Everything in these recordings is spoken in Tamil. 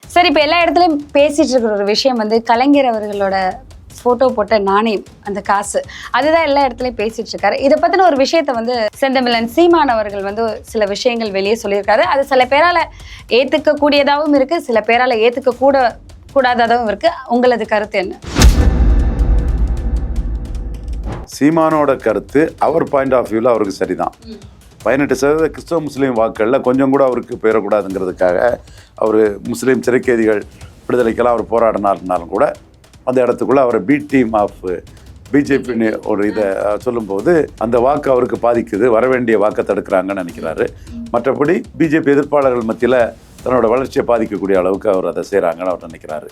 சார், இப்போ எல்லா இடத்துலையும் பேசிட்டு இருக்கிற ஒரு விஷயம் வந்து கலைஞர் அவர்களோட போட்டோ போட்ட நாணயம், அந்த காசு, அதுதான் எல்லா இடத்துலையும் பேசிட்டு இருக்காரு. இதை பத்தின ஒரு விஷயத்த வந்து செந்தமிழன் சீமான் அவர்கள் வந்து சில விஷயங்கள் வெளியே சொல்லியிருக்காரு. அது சில பேரால ஏத்துக்க கூடியதாகவும் இருக்கு, சில பேரால ஏத்துக்க கூடாததாகவும் இருக்கு. உங்களது கருத்து என்ன? சீமானோட கருத்து அவர் பாயிண்ட் ஆஃப் வியூவில் அவருக்கு சரிதான். 18% கிறிஸ்தவ முஸ்லீம் வாக்குகளில் கொஞ்சம் கூட அவருக்கு போயிடக்கூடாதுங்கிறதுக்காக அவர் முஸ்லீம் சிறைக்கைதிகள் விடுதலைக்கெல்லாம் அவர் போராடினாலும் கூட அந்த இடத்துக்குள்ளே அவரை பி டீம் ஆஃப் பிஜேபின்னு ஒரு இதை சொல்லும்போது அந்த வாக்கு அவருக்கு பாதிக்குது, வரவேண்டிய வாக்கை தடுக்கிறாங்கன்னு நினைக்கிறாரு. மற்றபடி பிஜேபி எதிர்ப்பாளர்கள் மத்தியில் தன்னோட வளர்ச்சியை பாதிக்கக்கூடிய அளவுக்கு அவர் அதை செய்கிறாங்கன்னு அவர் நினைக்கிறாரு.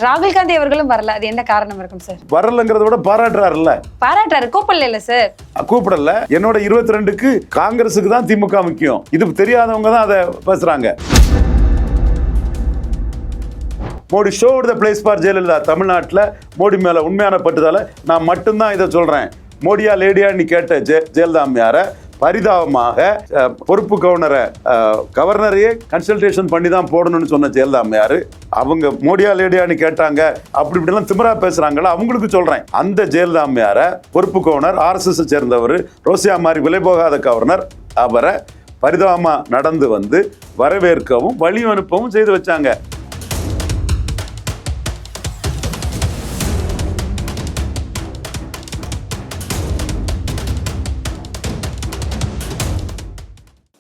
ராகுல் காந்தி அவர்களும் வரல, அது என்ன காரணம் இருக்கும் சார்? வரலங்கிறத விட பாராட்டுறாரு, கூப்பிடல சார். கூப்பிடல. என்னோட 22க்கு காங்கிரஸுக்கு தான் திமுக முக்கியம், இது தெரியாதவங்க தான் அதை பேசுறாங்க. Modi showed the place for Jayalalithaa. தமிழ்நாட்டில் மோடி மேல உண்மையான பட்டுதால நான் மட்டும்தான் இதை சொல்றேன். மோடியா லேடியா நீ கேட்ட ஜெயலலிதா அம்மையார பரிதாபமாக பொறுப்பு கவர்னரையே கன்சல்டேஷன் பண்ணி தான் போடணும்னு சொன்ன ஜெயலலிதா அம்மையார் அவங்க மோடியா லேடியான்னு கேட்டாங்க, அப்படி இப்படிலாம் திமிரா பேசுறாங்களா, அவங்களுக்கு சொல்றேன். அந்த ஜெயலலிதா அம்மையார பொறுப்பு கவர்னர் RSS சேர்ந்தவர் ரோசியா மாதிரி விலை போகாத கவர்னர் அவரை பரிதாபமா நடந்து வந்து வரவேற்கவும் வழி அனுப்பவும் செய்து வச்சாங்க.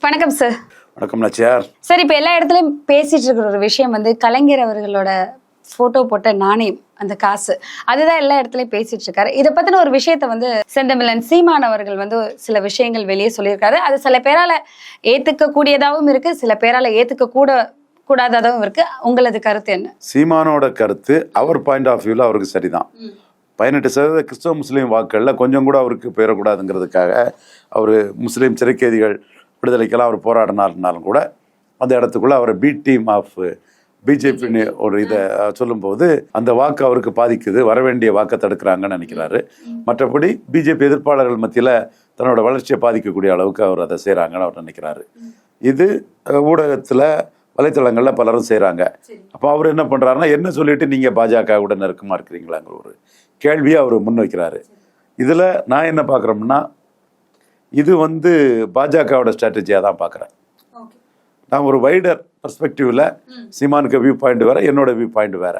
வணக்கம் சார். வணக்கம் நாச்சியார். சார், இப்போ எல்லா இடத்துலையும் பேசிட்டு இருக்கிற ஒரு விஷயம் வந்து கலைஞர் அவர்களோட போட்டோ போட்ட நாணயம், அந்த காசு, அதுதான் எல்லா இடத்துலையும் பேசிட்டு இருக்காரு. இதை பத்தின ஒரு விஷயத்த வந்து செந்தமிழன் சீமான் அவர்கள் வந்து சில விஷயங்கள் வெளியே சொல்லியிருக்காரு. அது சில பேரால ஏத்துக்க கூடியதாகவும் இருக்கு, சில பேரால ஏத்துக்க கூடாததாகவும் இருக்கு. உங்களது கருத்து என்ன? சீமானோட கருத்து அவர் பாயிண்ட் ஆஃப் வியூவில் அவருக்கு சரிதான். 18% கிறிஸ்தவ முஸ்லீம் வாக்குகளில் கொஞ்சம் கூட அவருக்கு போயிடக்கூடாதுங்கிறதுக்காக அவர் முஸ்லீம் சிறைக்கைதிகள் விடுதலைக்கெல்லாம் அவர் போராடினாலும் கூட அந்த இடத்துக்குள்ளே அவரை பி டீம் ஆஃப் பிஜேபின்னு ஒரு இதை சொல்லும்போது அந்த வாக்கு அவருக்கு பாதிக்குது, வரவேண்டிய வாக்கை தடுக்கிறாங்கன்னு நினைக்கிறாரு. மற்றபடி பிஜேபி எதிர்ப்பாளர்கள் மத்தியில் தன்னோட வளர்ச்சியை பாதிக்கக்கூடிய அளவுக்கு அவர் அதை செய்கிறாங்கன்னு அவர் நினைக்கிறாரு. இது ஊடகத்தில் வலைத்தளங்களில் பலரும் செய்கிறாங்க. அப்போ அவர் என்ன பண்ணுறாருன்னா, என்ன சொல்லிட்டு நீங்கள் பாஜக கூட நெருக்கமாக இருக்கிறீங்களாங்கிற ஒரு கேள்வியை அவர் முன்வைக்கிறாரு. இதில் நான் என்ன பார்க்குறோம்னா, இது வந்து பாஜகவோட ஸ்ட்ராட்டஜியாக தான் பார்க்குறேன். நான் ஒரு வைடர் பர்ஸ்பெக்டிவில் சீமானுக்கு வியூ பாயிண்ட் வேற, என்னோட வியூ பாயிண்ட் வேற.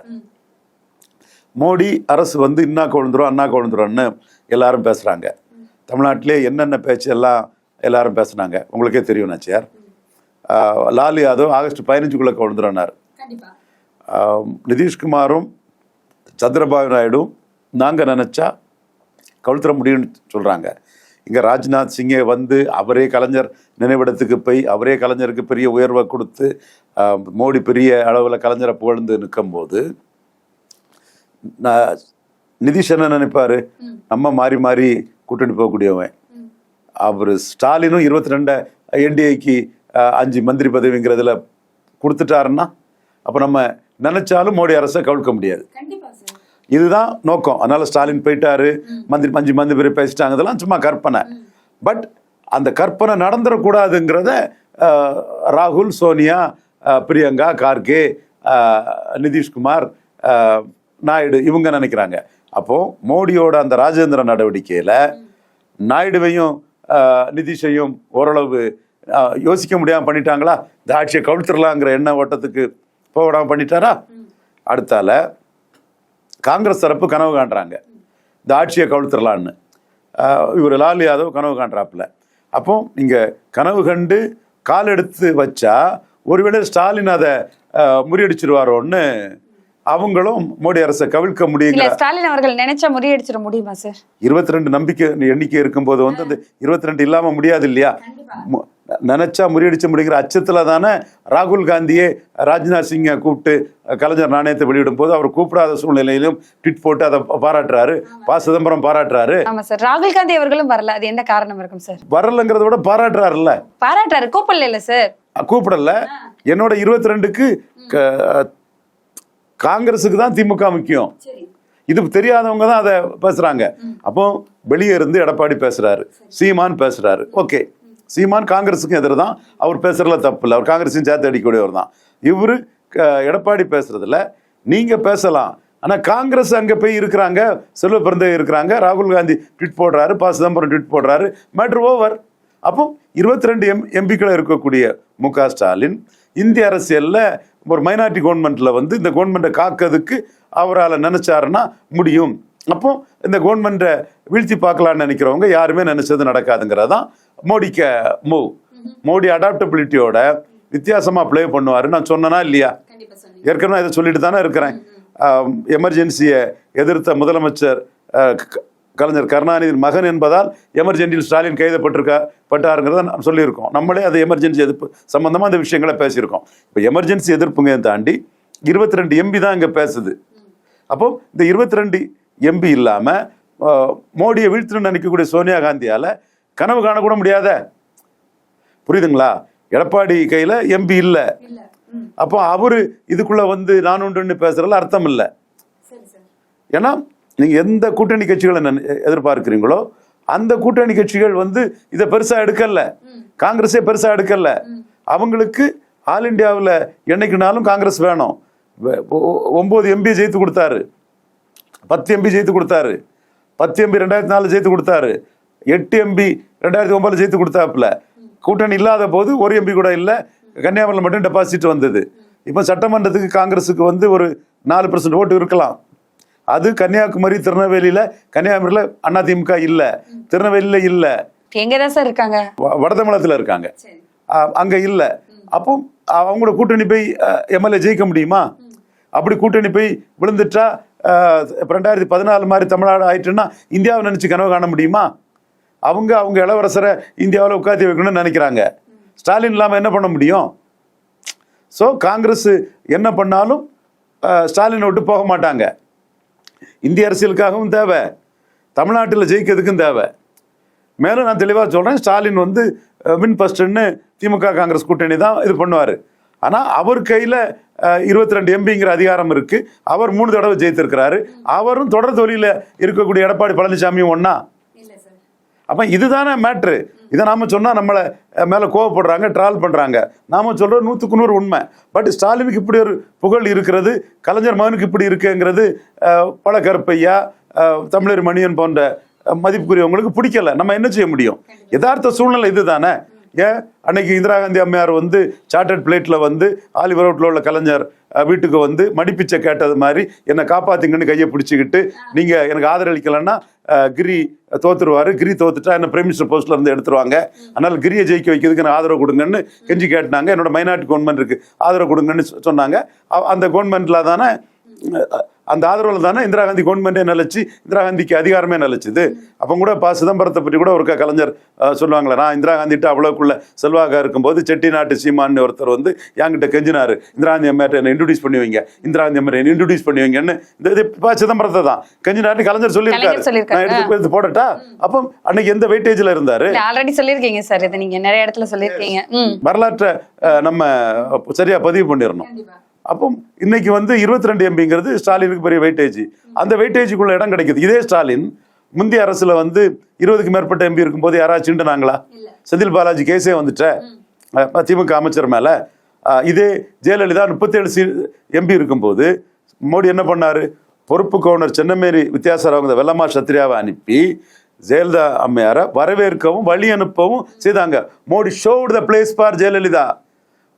மோடி அரசு வந்து இன்னா கொழுந்துரும் அண்ணா கொழுந்துரும்னு எல்லாரும் பேசுகிறாங்க. தமிழ்நாட்டிலே என்னென்ன பேச்சு எல்லாம் எல்லாரும் பேசுனாங்க உங்களுக்கே தெரியும் நாச்சியார். லாலு யாதவ் ஆகஸ்ட் 15 கொழுந்துருன்னார். நிதிஷ்குமாரும் சந்திரபாபு நாயுடும் நாங்கள் நினச்சா கவுழ்த்துற முடியும்னு சொல்கிறாங்க. இங்கே ராஜ்நாத் சிங்கை வந்து அவரே கலைஞர் நினைவிடத்துக்கு போய் அவரே கலைஞருக்கு பெரிய உயர்வை கொடுத்து மோடி பெரிய அளவில் கலைஞரை புகழ்ந்து நிற்கும்போது நிதிஷ் என்ன நினைப்பாரு, நம்ம மாறி மாறி கூட்டணி போகக்கூடியவன். அவர் ஸ்டாலினும் 22 NDAக்கு 5 மந்திரி பதவிங்கிறதுல கொடுத்துட்டாருன்னா அப்போ நம்ம நினைச்சாலும் மோடி அரசை கவிழ்க்க முடியாது. இதுதான் நோக்கம். அதனால ஸ்டாலின் போயிட்டாரு, 5 மந்திரி பேர் பேசிட்டாங்க, இதெல்லாம் சும்மா கற்பனை. பட் அந்த கற்பனை நடந்துடக்கூடாதுங்கிறத ராகுல், சோனியா, பிரியங்கா, கார்கே, நிதிஷ்குமார், நாயுடு இவங்க நினைக்கிறாங்க. அப்போ மோடியோட அந்த ராஜேந்திர நடவடிக்கையில நாயுடுவையும் நிதிஷையும் ஓரளவு யோசிக்க முடியாம பண்ணிட்டாங்களா, இந்த ஆட்சியை கவிழ்த்துடலாங்கிற எண்ண ஓட்டத்துக்கு போடாம பண்ணிட்டாரா. அடுத்தால காங்கிரஸ் தரப்பு கனவு காண்றாங்க இந்த ஆட்சியை கவிழ்த்துடலான்னு. இவர் லாலு யாதவ் கனவு காண்றாப்புல. அப்போ இங்க கனவு கண்டு கால் எடுத்து வச்சா ஒருவேளை ஸ்டாலின் அதை முறியடிச்சிருவாரோன்னு அவங்களும் மோடி அரசை கவிழ்க்க முடியுங்க. ஸ்டாலின் அவர்கள் நினைச்சா முறியடிச்சிட முடியுமா சார்? 22 நம்பிக்கை எண்ணிக்கை இருக்கும்போது வந்து அந்த 22 இல்லாம முடியாது இல்லையா? நினைச்சா முறியடிச்ச முடிகிற அச்சத்துல தானே ராகுல் காந்தியே ராஜ்நாத் சிங்கை கூப்பிட்டு கலைஞர் நாணயத்தை வெளியிடும் போது அவர் கூப்பிடாத சூழ்நிலையிலும் ட்வீட் போட்டு அதை பாராட்டுறாரு. சிதம்பரம் பாராட்டுறாரு. ஆமா சார், ராகுல் காந்தி அவர்களும் வரல, அது என்ன காரணம் இருக்கும் சார்? வரலங்கிறத விட பாராட்டுறாரு, கூப்பிடல சார். கூப்பிடல. என்னோட 22க்கு காங்கிரஸுக்கு தான் திமுக முக்கியம், இது தெரியாதவங்க தான் அதை பேசுறாங்க. அப்போ வெளியே இருந்து எடப்பாடி பேசுறாரு, சீமான் பேசுறாரு. ஓகே, சீமான் காங்கிரஸுக்கும் எதிர் தான், அவர் பேசுறதுல தப்பு இல்லை, அவர் காங்கிரஸையும் சேர்த்து அடிக்கக்கூடியவர் தான். இவரு எடப்பாடி பேசுறதுல நீங்க பேசலாம், ஆனா காங்கிரஸ் அங்க போய் இருக்கிறாங்க, செல்வ பிறந்தகை இருக்கிறாங்க, ராகுல் காந்தி ட்வீட் போடுறாரு, ப சிதம்பரம் ட்வீட் போடுறாரு, மேட்ரு ஓவர். அப்போ 22 எம்பிக்கள் இருக்கக்கூடிய மு.க. ஸ்டாலின் இந்திய அரசியல்ல ஒரு மைனாரிட்டி கவர்மெண்ட்ல வந்து இந்த கவர்மெண்ட்டை காக்கிறதுக்கு அவரால் நினைச்சாருன்னா முடியும். அப்போ இந்த கவர்மெண்ட்டை வீழ்த்தி பார்க்கலான்னு நினைக்கிறவங்க யாருமே நினைச்சது நடக்காதுங்கிறதான் மோடிக்கு மூவ். மோடி அடாப்டபிலிட்டியோட வித்தியாசமா பிளே பண்ணுவாரு. நான் சொன்னனா இல்லையா? ஏற்கனவே இதை சொல்லிட்டு தானே இருக்கிறேன். எமர்ஜென்சியை எதிர்த்த முதலமைச்சர் கலைஞர் கருணாநிதியின் மகன் என்பதால் எமர்ஜென்சியில் ஸ்டாலின் கைதப்பட்டிருக்கப்பட்டாருங்கிறத நாம் சொல்லியிருக்கோம். நம்மளே அது எமர்ஜென்சி எதிர்ப்பு சம்பந்தமா அந்த விஷயங்களை பேசியிருக்கோம். இப்போ எமர்ஜென்சி எதிர்ப்புங்க தாண்டி 22 எம்பி தான் இங்க பேசுது. அப்போ இந்த 22 எம்பி இல்லாம மோடியை வீழ்த்தணும்னு நினைக்கக்கூடிய சோனியா காந்தியால கனவு காணக்கூட முடியாத, புரியுதுங்களா? எடப்பாடி கையில எம்பி இல்ல, அப்போ அவரு இதுக்குள்ள வந்து நான் ஒன்று பேசுறதுல அர்த்தம் இல்லை. ஏன்னா நீங்க எந்த கூட்டணி கட்சிகளை எதிர்பார்க்கிறீங்களோ அந்த கூட்டணி கட்சிகள் வந்து இதை பெருசா எடுக்கல, காங்கிரஸே பெருசா எடுக்கல. அவங்களுக்கு ஆல் இண்டியாவில் என்னைக்குனாலும் காங்கிரஸ் வேணும். 9 எம்பி ஜெயித்து கொடுத்தாரு, 10 எம்பி ஜெயித்து கொடுத்தாரு, 10 எம்பி 2004 ஜெயித்து கொடுத்தாரு, 8 எம்பி 2009 ஜெயித்து கொடுத்தாப்புல. கூட்டணி இல்லாத போது 1 எம்பி கூட இல்லை, கன்னியாகுமரியில் மட்டும் டெபாசிட் வந்தது. இப்போ சட்டமன்றத்துக்கு காங்கிரஸுக்கு வந்து ஒரு 4% ஓட்டு இருக்கலாம். அது கன்னியாகுமரி, திருநெல்வேலியில, கன்னியாகுமரியில அதிமுக இல்ல, திருநெல்வேலியில இல்ல, எங்கதான் சார் இருக்காங்க, வடதமிழத்துல இருக்காங்க, அங்க இல்ல. அப்போ அவங்களோட கூட்டணி போய் எம்எல்ஏ ஜெயிக்க முடியுமா? அப்படி கூட்டணி போய் விழுந்துட்டா 2014 மாதிரி தமிழ்நாடு ஆயிட்டுன்னா இந்தியாவை நினைச்சு கனவு காண முடியுமா? அவங்க இளவரசரை இந்தியாவில் உட்காந்து வைக்கணும்னு நினைக்கிறாங்க. ஸ்டாலின் இல்லாம என்ன பண்ண முடியும்? ஸோ காங்கிரஸ் என்ன பண்ணாலும் ஸ்டாலினை விட்டு போக மாட்டாங்க. இந்திய அரசியலுக்காகவும் தேவை, தமிழ்நாட்டில் ஜெயிக்கிறதுக்கும் தேவை. மேலும் நான் தெளிவாக சொல்றேன், ஸ்டாலின் வந்து வின் ஃபர்ஸ்ட்னு திமுக காங்கிரஸ் கூட்டணி தான் இது பண்ணுவார். ஆனால் அவர் கையில் 22 எம்பிங்கிற அதிகாரம் இருக்கு. அவர் 3 தடவை ஜெயித்திருக்கிறாரு. அவரும் தொடர் தொழில இருக்கக்கூடிய எடப்பாடி பழனிசாமியும் ஒன்னா. அப்ப இதுதானே மேட்ரு. இதை நாம சொன்னா நம்மளை மேல கோவப்படுறாங்க, ட்ரால் பண்றாங்க. நாம சொல்றோம் 100க்கு 100 உண்மை. பட் ஸ்டாலினுக்கு இப்படி ஒரு புகழ் இருக்கிறது, கலைஞர் மகனுக்கு இப்படி இருக்குங்கிறது பல கருப்பையா, தமிழர் மணியன் போன்ற மதிப்புக்குரியவங்களுக்கு பிடிக்கல. நம்ம என்ன செய்ய முடியும்? யதார்த்த சூழ்நிலை இதுதானே. ஏன் அன்னைக்கு இந்திரா காந்தி அம்மையார் வந்து சார்ட்டர்ட் பிளேட்ல வந்து ஆலிவர் ரோட்ல உள்ள கலைஞர் வீட்டுக்கு வந்து மடிப்பிச்சை கேட்டது மாதிரி என்னை காப்பாத்துங்கன்னு கையை பிடிச்சிக்கிட்டு, நீங்க எனக்கு ஆதரவளிக்கலன்னா கிரி தோத்துருவாரு, கிரி தோத்துட்டா என்ன பிரைம் மினிஸ்டர் போஸ்ட்ல இருந்து எடுத்துருவாங்க, அதனால கிரியை ஜெயிக்க வைக்கிறதுக்கு எனக்கு ஆதரவு கொடுங்கன்னு கெஞ்சி கேட்டாங்க. என்னோட மைனாரிட்டி கவர்மெண்ட் இருக்கு, ஆதரவு கொடுங்கன்னு சொன்னாங்க. அந்த கவர்மெண்ட்ல தானே, அந்த ஆதரவுல தானே இந்திரா காந்தி கவர்மெண்டே நிலைச்சு, இந்திரா காந்திக்கு அதிகாரமே நிலைச்சுது. அப்போ கூட ப சிதம்பரத்தை பற்றி கூட ஒரு கலைஞர் சொல்லுவாங்களே, நான் இந்திரா காந்திட்டு அவ்வளவுக்குள்ள செல்வாக இருக்கும்போது செட்டிநாட்டு சீமான்னு ஒருத்தர் வந்து என்கிட்ட கெஞ்சினாரு, இந்திரா காந்தி அம்மையாட்ட என்ன இன்ட்ரோடியூஸ் பண்ணி வைங்க, இந்திரா காந்தி அம்மையை இன்ட்ரோடியூஸ் பண்ணி வைங்கன்னு. இந்த ப சிதம்பரத்தை தான் கெஞ்சினாரு கலைஞர் சொல்லியிருக்காரு. நான் எடுத்து போடட்டா? அப்போ அன்னைக்கு எந்த வெயிட்டேஜ்ல இருந்தாரு? ஆல்ரெடி சொல்லியிருக்கீங்க சார், இதை நீங்க நிறைய இடத்துல சொல்லியிருக்கீங்க. வரலாற்றை நம்ம சரியா பதிவு பண்ணிடணும். அப்போ இன்னைக்கு வந்து 22 எம்பிங்கிறது ஸ்டாலினுக்கு பெரிய வெயிட்டேஜ். அந்த வெயிட்டேஜுக்குள்ள இடம் கிடைக்குது. இதே ஸ்டாலின் முந்தைய அரசுல வந்து 20க்கு மேற்பட்ட எம்பி இருக்கும்போது யாராச்சும் சிண்டுனாங்களா? செந்தில் பாலாஜி கேஸே வந்துட்ட திமுக அமைச்சர் மேல. இதே ஜெயலலிதா 37 எம்பி இருக்கும்போது மோடி என்ன பண்ணாரு? பொறுப்பு கவுனர் சென்னமேரி வித்யாசாராவ் வெள்ளமா சத்ரியாவை அனுப்பி ஜெயலலிதா அம்மையாரை வரவேற்கவும் வழி அனுப்பவும் செய்தாங்க. Modi showed the place for Jayalalithaa.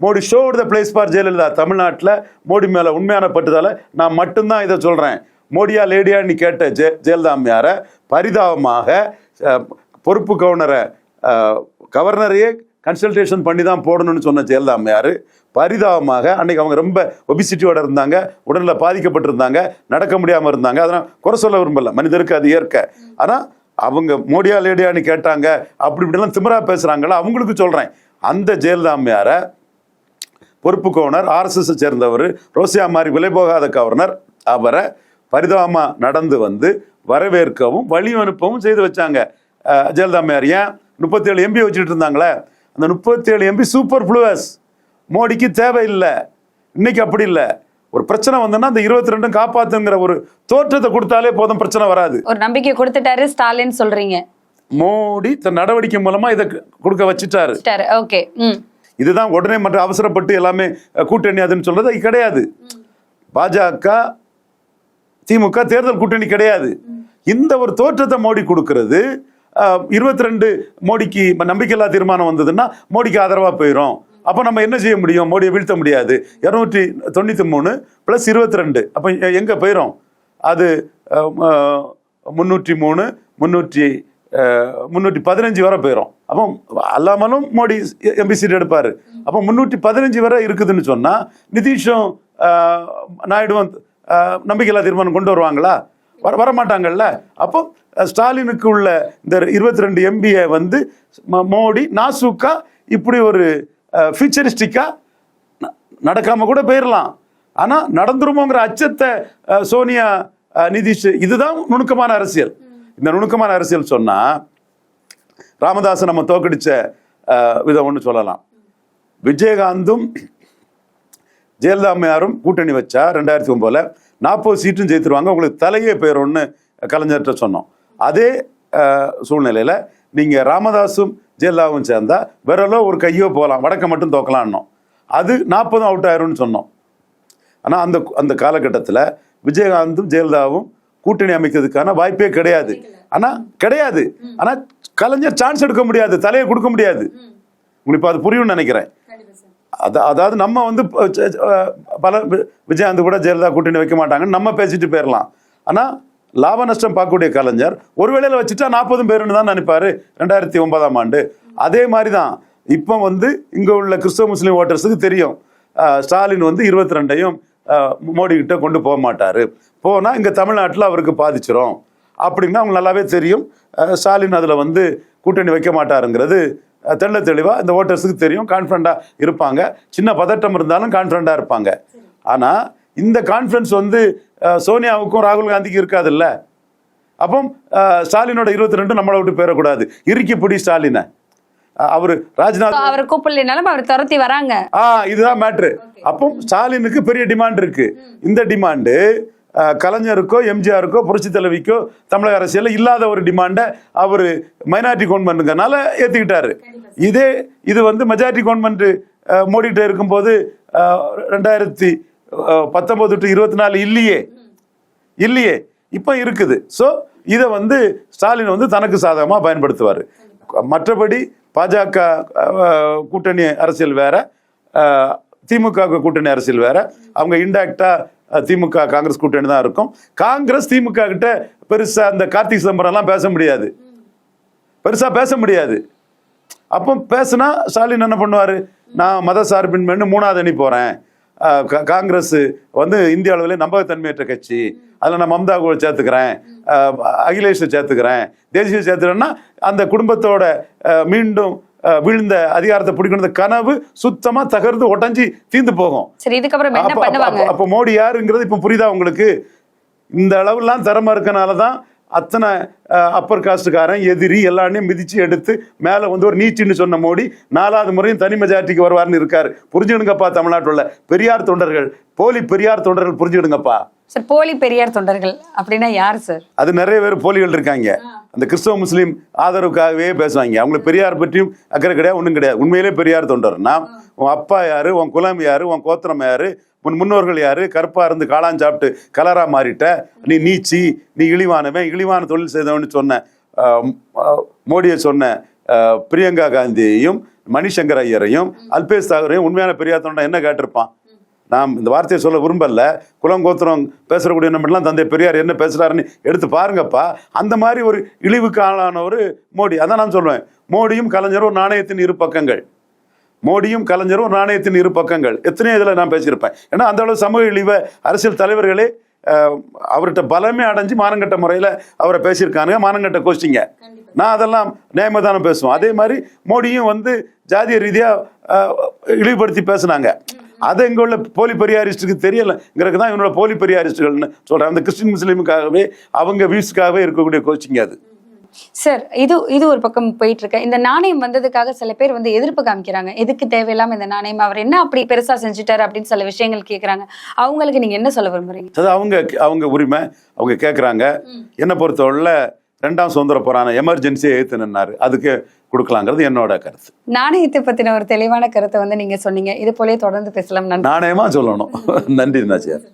Modi showed the place for Jayalalithaa. தமிழ்நாட்டில் மோடி மேல உண்மையான பட்டுதால நான் மட்டும்தான் இதை சொல்றேன். மோடியா லேடியான்னு கேட்ட ஜெயலலிதா அம்மையாரை பரிதாபமாக பொறுப்பு கவர்னரை கவர்னரையே கன்சல்டேஷன் பண்ணி தான் போடணும்னு சொன்ன ஜெயலலிதா அம்மையார் பரிதாபமாக அன்னைக்கு அவங்க ரொம்ப ஒபிசிட்டியோட இருந்தாங்க, உடல்ல பாதிக்கப்பட்டிருந்தாங்க, நடக்க முடியாம இருந்தாங்க. அதனால் குறை சொல்ல விரும்பல, மனிதருக்கு அது இயற்கை. ஆனா அவங்க மோடியா லேடியான்னு கேட்டாங்க, அப்படி இப்படிலாம் திமிரா பேசுறாங்களா, அவங்களுக்கு சொல்றேன். அந்த ஜெயலலிதா அம்மையாரை பொறுப்பு கவர்னர், RSS சேர்ந்தவர், ரோசியா மாதிரி விலை போகாத கவர்னர், அவரை பரிதாபமா நடந்து வந்து வரவேற்கவும் வழி அனுப்பவும் செய்து வச்சாங்க ஜெயலலிதா அம்மையார். ஏன் 37 எம்பி வச்சுட்டு இருந்தாங்களே, அந்த 37 எம்பி சூப்பர் ஃப்ளூவஸ், மோடிக்கு தேவையில்லை. இன்னைக்கு அப்படி இல்லை. ஒரு பிரச்சனை வந்தோம்னா அந்த 22 காப்பாத்துங்கிற ஒரு தோற்றத்தை கொடுத்தாலே போதும், பிரச்சனை வராது. ஒரு நம்பிக்கை கொடுத்துட்டாரு ஸ்டாலின் சொல்றீங்க. மோடி தன் நடவடிக்கை மூலமா இதை கொடுக்க வச்சுட்டாரு. ஓகே. இதுதான் உடனே மற்ற அவசரப்பட்டு எல்லாமே கூட்டணி அதுன்னு சொல்றது கிடையாது. பாஜக திமுக தேர்தல் கூட்டணி கிடையாது. இந்த ஒரு தோற்றத்தை மோடி கொடுக்கிறது. 22 மோடிக்கு நம்பிக்கையில்லா தீர்மானம் வந்ததுன்னா மோடிக்கு ஆதரவா போயிடும். அப்ப நம்ம என்ன செய்ய முடியும்? மோடியை வீழ்த்த முடியாது. 293 + 22 அப்ப எங்க போயிடும்? அது 303 315 வரை போயிடும். அப்போ அல்லாமலும் மோடி எம்பி சீட் எடுப்பாரு. அப்போ 315 வரை இருக்குதுன்னு சொன்னா நிதிஷும் நாயுடுவும் நம்பிக்கையில்லா தீர்மானம் கொண்டு வருவாங்களா? வரமாட்டாங்கல்ல. அப்போ ஸ்டாலினுக்கு உள்ள இந்த 22 எம்பியை வந்து மோடி நாசூக்கா இப்படி ஒரு ஃபியூச்சரிஸ்டிக்கா நடக்காம கூட போயிடலாம். ஆனா நடந்துருமோங்கிற அச்சத்தை சோனியா நிதிஷ், இதுதான் நுணுக்கமான அரசியல். இந்த நுணுக்கமான அரசியல் சொன்னா ராமதாஸ் நம்ம தோக்கடிச்ச விதம் ஒன்று சொல்லலாம். விஜயகாந்தும் ஜெயலலிதா அம்மையாரும் கூட்டணி வச்சா 2009 40 சீட்டும் ஜெயித்துருவாங்க, உங்களுக்கு தலையே போயிடும்னு கலைஞர்கிட்ட சொன்னோம். அதே சூழ்நிலையில நீங்க ராமதாஸும் ஜெயலலிதாவும் சேர்ந்தா விரலோ ஒரு கையோ போகலாம், வடக்க மட்டும் தோக்கலாம்னோம். அது 40 அவுட் ஆயிரும்னு சொன்னோம். ஆனா அந்த காலகட்டத்தில் விஜயகாந்தும் ஜெயலலிதாவும் கூட்டணி அமைக்கிறதுக்கான வாய்ப்பே கிடையாது. ஆனா கலைஞர் சான்ஸ் எடுக்க முடியாது, தலையை கொடுக்க முடியாது. உங்களுக்கு அது புரியும்னு நினைக்கிறேன். அதாவது நம்ம வந்து பல விஜயகாந்த் கூட ஜெயலலிதா கூட்டணி வைக்க மாட்டாங்கன்னு நம்ம பேசிட்டு போயிடலாம். ஆனா லாப நஷ்டம் பார்க்கக்கூடிய கலைஞர் ஒரு வேளையில வச்சுட்டா 40 பேருன்னு தான் நினைப்பாரு 2009ஆம் ஆண்டு. அதே மாதிரிதான் இப்போ வந்து இங்க உள்ள கிறிஸ்தவ முஸ்லீம் ஓட்டர்ஸுக்கு தெரியும் ஸ்டாலின் வந்து 22ஐயும் மோடி கிட்ட கொண்டு போக மாட்டாரு. போனா இங்க தமிழ்நாட்டில் அவருக்கு பாதிச்சிரும் அப்படின்னா அவங்க நல்லாவே தெரியும். ஸ்டாலின் அதுல வந்து கூட்டணி வைக்க மாட்டாருங்கிறது தெள்ள தெளிவா இந்த ஓட்டர்ஸுக்கு தெரியும். கான்ஃபிடண்டா இருப்பாங்க, சின்ன பதட்டம் இருந்தாலும் கான்ஃபிடண்டா இருப்பாங்க. ஆனா இந்த கான்ஃபிடன்ஸ் வந்து சோனியாவுக்கும் ராகுல் காந்திக்கும் இருக்காது இல்ல. அப்போ ஸ்டாலினோட 22 நம்மளை விட்டு போயிடக்கூடாது. இறுக்கி பிடி ஸ்டாலினை. அவரு ராஜ்நாத் அவர் கூப்பிடலனாலும் அவர் துரத்தி வராங்க. இதுதான் மேட்ரு. அப்போ ஸ்டாலினுக்கு பெரிய டிமாண்ட் இருக்கு. இந்த டிமாண்டு கலைஞருக்கோ எம்ஜிஆருக்கோ புரட்சி தலைவிக்கோ தமிழக அரசியல் இல்லாத ஒரு டிமாண்டை அவரு மைனாரிட்டி கவர்மெண்ட்னால ஏத்துக்கிட்டாரு. இது வந்து மெஜாரிட்டி கவர்மெண்ட் மோடிட்டு இருக்கும்போது 2019 to 24 இல்லையே இப்ப இருக்குது. ஸோ இதை வந்து ஸ்டாலின் வந்து தனக்கு சாதகமாக பயன்படுத்துவார். மற்றபடி பாஜக கூட்டணி அரசியல் வேற, திமுக கூட்டணி அரசியல் வேற. அவங்க இன்டைரக்டா திமுக காங்கிரஸ் கூட்டணி தான் இருக்கும். காங்கிரஸ் திமுக கிட்ட பெருசா அந்த கார்த்திக் சிதம்பரம் எல்லாம் பெருசா பேச முடியாது. அப்போ பேசுனா ஸ்டாலின் என்ன பண்ணுவாரு? நான் மத சார்பின்மைன்னு 3வது அணி போறேன். காங்கிரஸ் வந்து இந்திய அளவில் நம்பகத்தன்மையற்ற கட்சி, அதில் நான் மம்தா கூட சேர்த்துக்கிறேன், அகிலேஷை சேர்த்துக்கிறேன், தேசிய சேர்த்துக்கிறேன்னா அந்த குடும்பத்தோட மீண்டும் வீழ்ந்த அதிகாரத்தை பிடிக்கணும் கனவு சுத்தமா தகர்ந்து ஒட்டஞ்சி தீர்ந்து போகும். அப்ப மோடி யாருங்கிறது இப்ப புரியுதா உங்களுக்கு? இந்த அளவுலாம் திறமை இருக்கனாலதான் அத்தனை அப்பர் காஸ்டுக்காரன் எதிரி எல்லாரையும் மிதிச்சு எடுத்து மேல வந்து ஒரு நீச்சின்னு சொன்ன மோடி 4வது முறையும் தனி மெஜாரிட்டிக்கு வருவார்னு இருக்காரு. புரிஞ்சுடுங்கப்பா தமிழ்நாட்டில் உள்ள பெரியார் தொண்டர்கள், போலி பெரியார் தொண்டர்கள் புரிஞ்சுடுங்கப்பா. சார், போலி பெரியார் தொண்டர்கள் அப்படின்னா யாரு சார்? அது நிறைய பேர் போலிகள் இருக்காங்க. அந்த கிறிஸ்தவ முஸ்லீம் ஆதரவுக்காகவே பேசுவாங்க. அவங்களுக்கு பெரியார் பற்றியும் அக்கறை கிடையாது, ஒன்றும் கிடையாது. உண்மையிலே பெரியார் தொண்டர்னா உன் அப்பா யாரு, உன் குலம் யாரு, உன் கோத்திரம் யாரு, உன் முன்னோர்கள் யாரு, கருப்பா இருந்து காளான் சாப்பிட்டு கலரா மாறிட்ட, நீ நீச்சி, நீ இழிவான தொழில் செய்தவன்னு சொன்ன மோடியை சொன்ன பிரியங்கா காந்தியையும் மணிசங்கர் ஐயரையும் அல்பேஷ் தாகரையும் உண்மையான பெரியார் தொண்டர் என்ன கேட்டிருப்பான்? நாம் இந்த வார்த்தையை சொல்ல விரும்பல. குலம் கோத்திரம் பேசுறக்கூடிய நம்மலாம் தந்தை பெரியார் என்ன பேசுறாருன்னு எடுத்து பாருங்கப்பா. அந்த மாதிரி ஒரு இழிவுக்கு ஆளான ஒரு மோடி. அதான் நான் சொல்லுவேன், மோடியும் கலைஞரும் நாணயத்தின் இரு பக்கங்கள். எத்தனையோ இதில் நான் பேசியிருப்பேன். ஏன்னா அந்த அளவு சமூக இழிவை அரசியல் தலைவர்களே அவர்கிட்ட பலமே அடைஞ்சு மானங்கட்ட முறையில் அவரை பேசியிருக்காங்க. மானங்கட்ட கோஷ்டிங்க. நான் அதெல்லாம் நியாயமாக தானே பேசுவேன். அதே மாதிரி மோடியும் வந்து ஜாதிய ரீதியாக இழிவுபடுத்தி பேசுனாங்க. அது இங்கே உள்ள போலி பெரியாரிஸ்டுக்கு தெரியலைங்கிறதுக்கு தான் இவனோட போலி பெரியாரிஸ்டுகள்னு சொல்கிறேன். அந்த கிறிஸ்டின் முஸ்லீமுக்காகவே அவங்க வியூஸ்க்காகவே இருக்கக்கூடிய கோச்சிங்க அது. சார், இது ஒரு பக்கம் போயிட்டு இருக்கு. இந்த நாணயம் வந்ததுக்காக சில பேர் வந்து எதிர்ப்பு காமிக்கிறாங்க. எதுக்கு தேவையில்லாம இந்த நாணயம், அவர் என்ன அப்படி பெருசா செஞ்சுட்டாரு அப்படின்னு சில விஷயங்கள் கேட்கறாங்க. அவங்களுக்கு நீங்க என்ன சொல்ல விரும்புறீங்க? அவங்க உரிமை, அவங்க கேட்கறாங்க. என்ன பொறுத்தவரை 2ஆம் சுதந்திர போரான எமர்ஜென்சியை எழுத்து நின்னாரு, அதுக்கு கொடுக்கலாங்கிறது என்னோட கருத்து. நாணயத்தை பத்தின ஒரு தெளிவான கருத்தை வந்து நீங்க சொன்னீங்க. இது போலயே தொடர்ந்து பேசலாம். நன்றி. நாணயமா சொல்லணும். நன்றி நாச்சியார்.